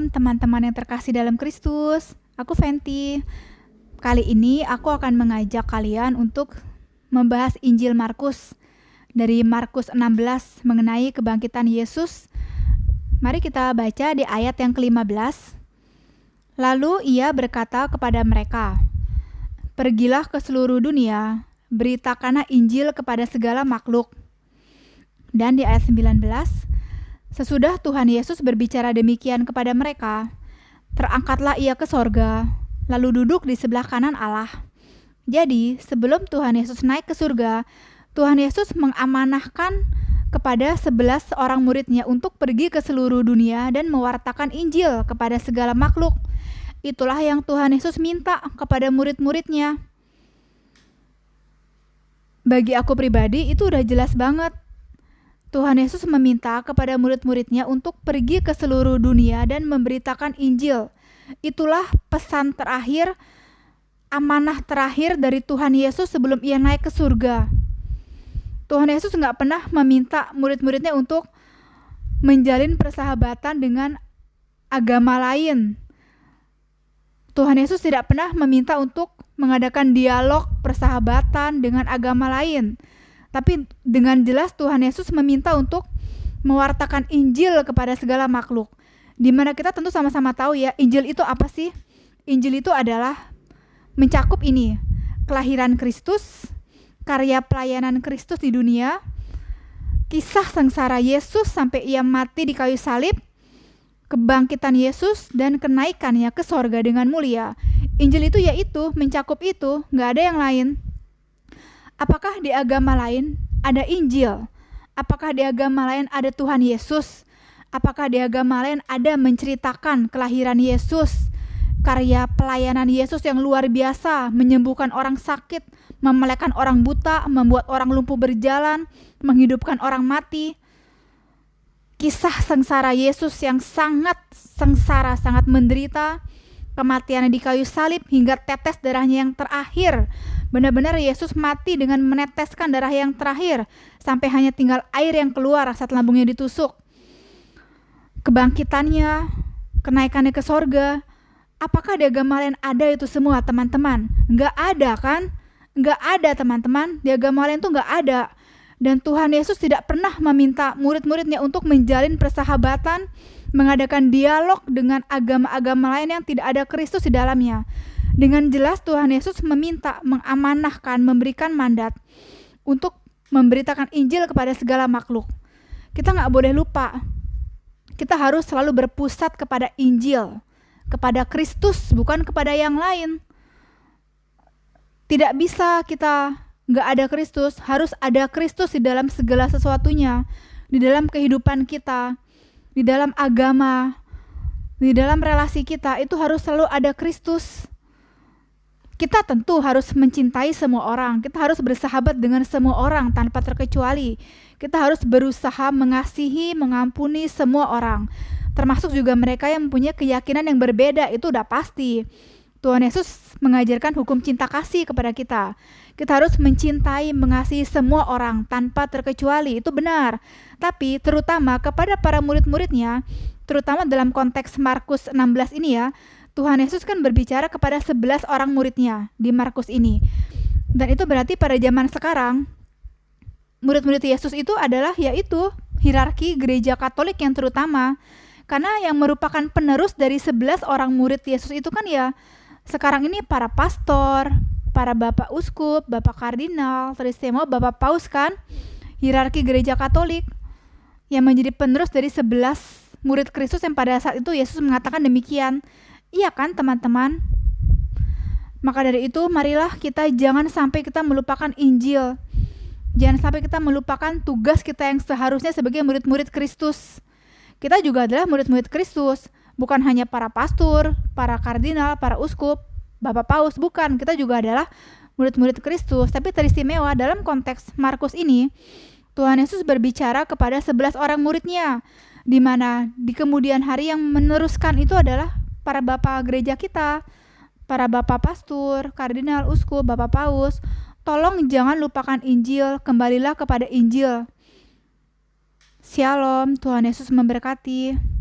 Shalom teman-teman yang terkasih dalam Kristus. Aku Fenty. Kali ini aku akan mengajak kalian untuk membahas Injil Markus. Dari Markus 16 mengenai kebangkitan Yesus. Mari kita baca di ayat yang ke-15. Lalu ia berkata kepada mereka, "Pergilah ke seluruh dunia, beritakanlah Injil kepada segala makhluk." Dan di ayat 19, sesudah Tuhan Yesus berbicara demikian kepada mereka, terangkatlah ia ke sorga, lalu duduk di sebelah kanan Allah. Jadi, sebelum Tuhan Yesus naik ke surga, Tuhan Yesus mengamanahkan kepada 11 orang muridnya untuk pergi ke seluruh dunia dan mewartakan Injil kepada segala makhluk. Itulah yang Tuhan Yesus minta kepada murid-muridnya. Bagi aku pribadi, itu udah jelas banget. Tuhan Yesus meminta kepada murid-muridnya untuk pergi ke seluruh dunia dan memberitakan Injil. Itulah pesan terakhir, amanah terakhir dari Tuhan Yesus sebelum ia naik ke surga. Tuhan Yesus nggak pernah meminta murid-muridnya untuk menjalin persahabatan dengan agama lain. Tuhan Yesus tidak pernah meminta untuk mengadakan dialog persahabatan dengan agama lain. Tapi dengan jelas Tuhan Yesus meminta untuk mewartakan Injil kepada segala makhluk. Dimana kita tentu sama-sama tahu ya, Injil itu apa sih? Injil itu adalah mencakup ini, kelahiran Kristus, karya pelayanan Kristus di dunia, kisah sengsara Yesus sampai ia mati di kayu salib, kebangkitan Yesus, dan kenaikannya ke sorga dengan mulia. Injil itu yaitu, mencakup itu, gak ada yang lain. Apakah di agama lain ada Injil? Apakah di agama lain ada Tuhan Yesus? Apakah di agama lain ada menceritakan kelahiran Yesus, karya pelayanan Yesus yang luar biasa, menyembuhkan orang sakit, memelekkan orang buta, membuat orang lumpuh berjalan, menghidupkan orang mati? Kisah sengsara Yesus yang sangat sengsara, sangat menderita, kematiannya di kayu salib hingga tetes darahnya yang terakhir. Benar-benar Yesus mati dengan meneteskan darah yang terakhir sampai hanya tinggal air yang keluar saat lambungnya ditusuk. Kebangkitannya, kenaikannya ke sorga. Apakah di agama lain ada itu semua, teman-teman? Enggak ada kan? Enggak ada, teman-teman. Di agama lain tuh enggak ada. Dan Tuhan Yesus tidak pernah meminta murid-muridnya untuk menjalin persahabatan, mengadakan dialog dengan agama-agama lain yang tidak ada Kristus di dalamnya. Dengan jelas Tuhan Yesus meminta, mengamanahkan, memberikan mandat untuk memberitakan Injil kepada segala makhluk. Kita gak boleh lupa, kita harus selalu berpusat kepada Injil, kepada Kristus, bukan kepada yang lain. Tidak bisa kita gak ada Kristus, harus ada Kristus di dalam segala sesuatunya, di dalam kehidupan kita, di dalam agama, di dalam relasi kita, itu harus selalu ada Kristus. Kita tentu harus mencintai semua orang, kita harus bersahabat dengan semua orang tanpa terkecuali. Kita harus berusaha mengasihi, mengampuni semua orang, termasuk juga mereka yang mempunyai keyakinan yang berbeda, itu udah pasti. Tuhan Yesus mengajarkan hukum cinta kasih kepada kita. Kita harus mencintai, mengasihi semua orang tanpa terkecuali, itu benar. Tapi terutama kepada para murid-muridnya, terutama dalam konteks Markus 16 ini ya, Tuhan Yesus kan berbicara kepada 11 orang muridnya di Markus ini. Dan itu berarti pada zaman sekarang, murid-murid Yesus itu adalah yaitu hierarki gereja Katolik yang terutama. Karena yang merupakan penerus dari 11 orang murid Yesus itu kan ya sekarang ini para pastor, para bapak uskup, bapak kardinal, terutama bapak paus kan, hierarki gereja Katolik yang menjadi penerus dari 11 murid Kristus yang pada saat itu Yesus mengatakan demikian. Iya kan teman-teman? Maka dari itu marilah kita jangan sampai kita melupakan Injil. Jangan sampai kita melupakan tugas kita yang seharusnya sebagai murid-murid Kristus. Kita juga adalah murid-murid Kristus. Bukan hanya para pastor, para kardinal, para uskup, bapak paus, bukan. Kita juga adalah murid-murid Kristus. Tapi teristimewa dalam konteks Markus ini, Tuhan Yesus berbicara kepada 11 orang muridnya, di mana di kemudian hari yang meneruskan itu adalah para bapak gereja kita, para bapak pastor, kardinal, uskup, bapak paus. Tolong jangan lupakan Injil, kembalilah kepada Injil. Shalom, Tuhan Yesus memberkati.